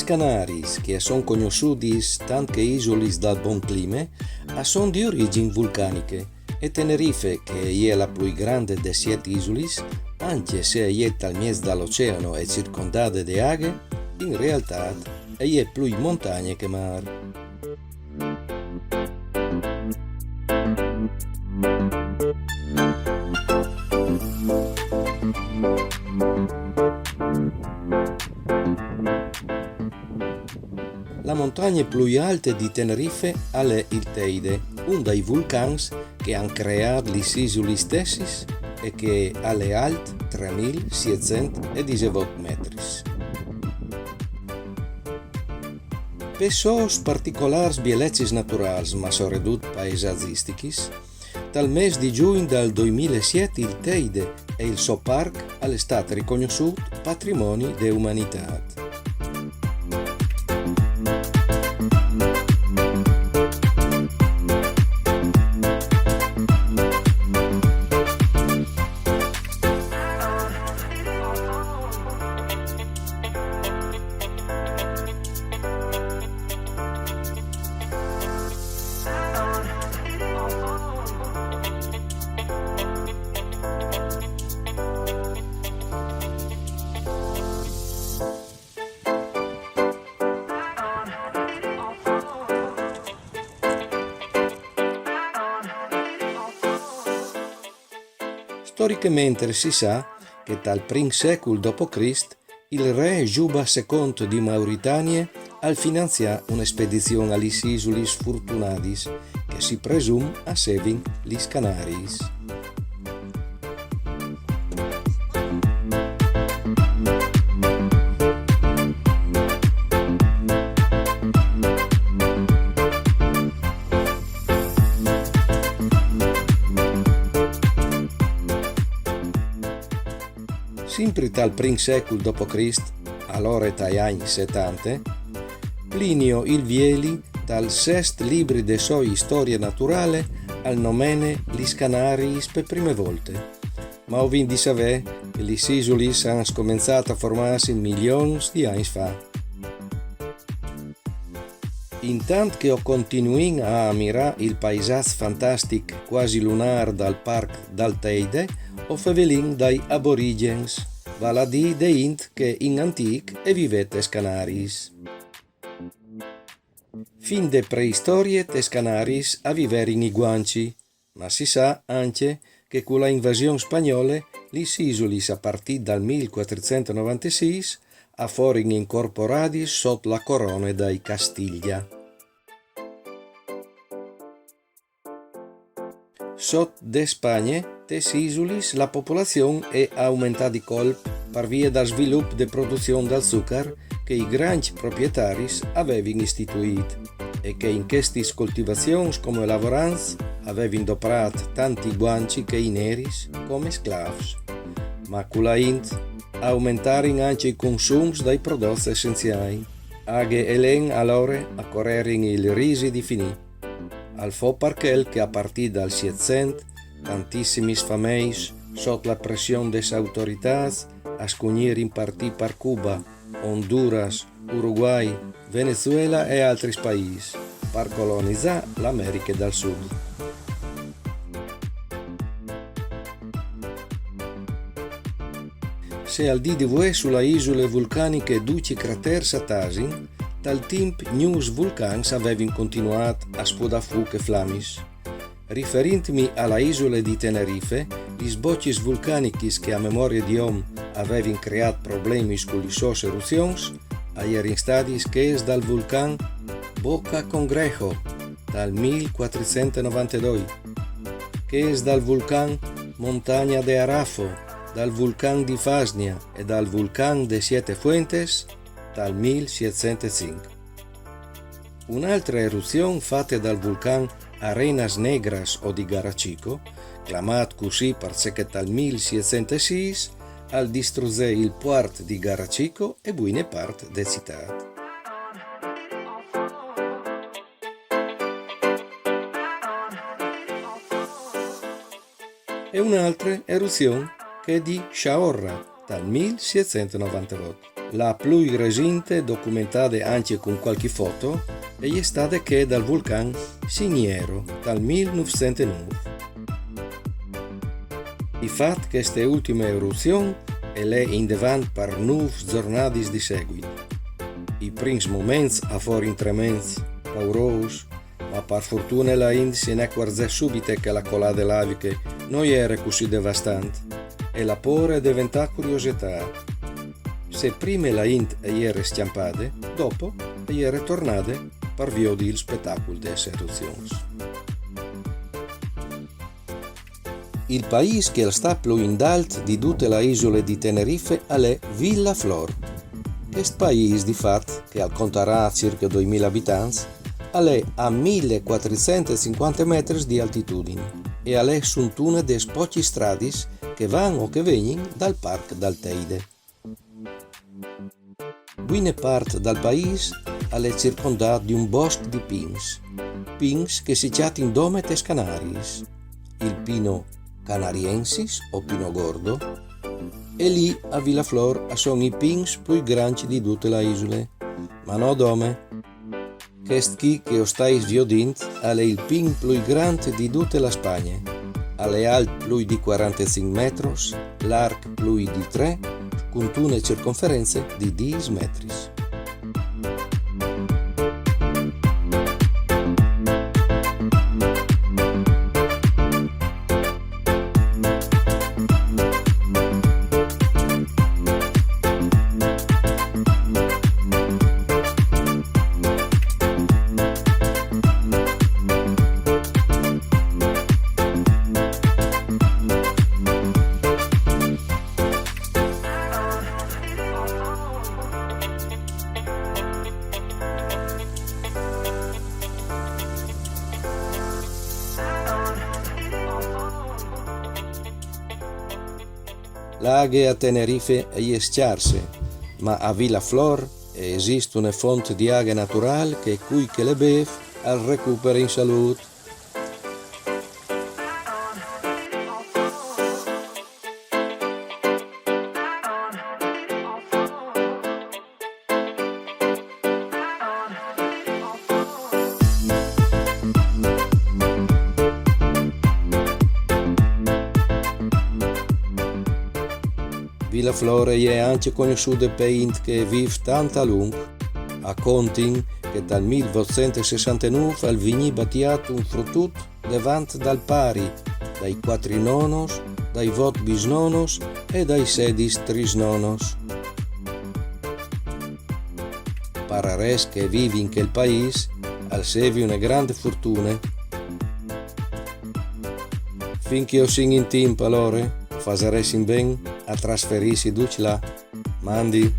Canaris, che sono conosciuti tante isole dal buon clima, sono di origini vulcaniche e Tenerife, che è la più grande delle 7 isole, anche se è al mezzo dall'oceano e circondata di acque, in realtà è più montagne che mare. La montagna più alta di Tenerife è il Teide, uno dei vulcani che hanno creato le isole stesse e che è alto 3.718 metri. Per suoi particolari bellezze naturali, ma soprattutto paesaggistiche, dal mese di giugno del 2007 il Teide e il suo parco è stato riconosciuto patrimonio dell'umanità. Storicamente si sa che dal I secolo d.C. il re Juba II di Mauritania ha finanziato un'espedizione alle isole Sfortunadis che si presume a Sevin gli Canaris. Sempre dal I secolo d.C., allora dagli anni 70, Plinio il Vieli, dal sesto libro della sua storia naturale, al nomene Lis Canaris per prime volte. Ma ho vinto di sapere che le isole hanno cominciato a formarsi milioni di anni fa. Intanto che ho continuato a ammirare il paesaggio fantastico quasi lunare dal parco dal Teide, o favelin dai aborigens, vale a dire dei int che in antic e vivete Canaris. Fin de preistorie tes Canaris a vivere in iguanci, ma si sa anche che con la invasione spagnola le isole a partire dal 1496 a forin incorporati sotto la corona dai Castiglia. Sotto de Spagna, tes isolis la popolazione è aumentata di colpo per via del sviluppo de produzione del zucchero che i grandi proprietari avevano istituito e che in queste coltivazioni come lavoranze avevano doprato tanti guanci che i neri come sclavi. Ma con la int aumentarono anche i consumi dei prodotti essenziali. Aghe e len allora accorrerono il risi di finì. Al fo perché che a partire dal 700 tantissimi famiglie sotto la pressione delle autorità a scognire in partì per Cuba, Honduras, Uruguay, Venezuela e altri paesi per colonizzare l'America del Sud. Se al di di sulla isole vulcaniche duci crateri Satasin, dal tempo news vulcans avevano continuato a sfodare fuoco e flammis. Riferendomi alla isola di Tenerife, gli sbocchi vulcanici che a memoria di uomo avevano creato problemi con le sue eruzioni, erano stati che dal vulcano Boca Congrejo dal 1492, che dal vulcano Montaña de Arafo, dal vulcano di Fasnia e dal vulcano de Siete Fuentes dal 1705. Un'altra eruzione fatta dal vulcano Arenas Negras o di Garachico, chiamato così perché dal 1706 al distruggere il porto di Garachico e buone parte della città. E un'altra eruzione che è di Sciahorra dal 1798. La più recente, documentata anche con qualche foto, è stata che dal vulcano Ciniero, dal 1909. Il fatto che queste ultime eruzioni è in davanti per 9 giornate di seguito. I primi momenti a fuori trementi, paurosi, ma per fortuna la India si ne accorge subito che la colata lavica non era così devastante e la paura è diventata curiosità. Se prima la India era scampata, dopo era tornata per via del spettacolo delle eruzioni. Il paese che sta più in alto di tutte le isole di Tenerife è Villa Flor. Questo paese, di fatto, che al conterà circa 2000 abitanti, è a 1450 metri di altitudine e è su una delle poche strade che vanno o che vengono dal parco del Teide. Buona parte del paese è circondato di un bosco di pins che si chiamano Indometes Canaris, il pino canariensis o pino gordo, e lì a Villa Flor sono i pins più grandi di tutte le isole, ma no dome. Questo che stai vedendo è il pin più grande di tutta la Spagna, è alto più di 45 metri, largo più di 3, con una circonferenza di 10 metri. L'acqua a Tenerife è scarsa, ma a Villa Flor esiste una fonte di acqua naturale che qui che le beve al recupero in salute. Villa Flor è anche conosciuta per int che vive tanto a lungo. A contin che dal 1869 al vigni battiato un frutto davanti dal pari, dai 4 nonos, dai 8 bisnonos e dai 16 trisnonos. Per res che vive in quel paese, al sevi una grande fortuna. Finché io sing in tempo allora, faseresti ben a trasferirsi là. Mandi.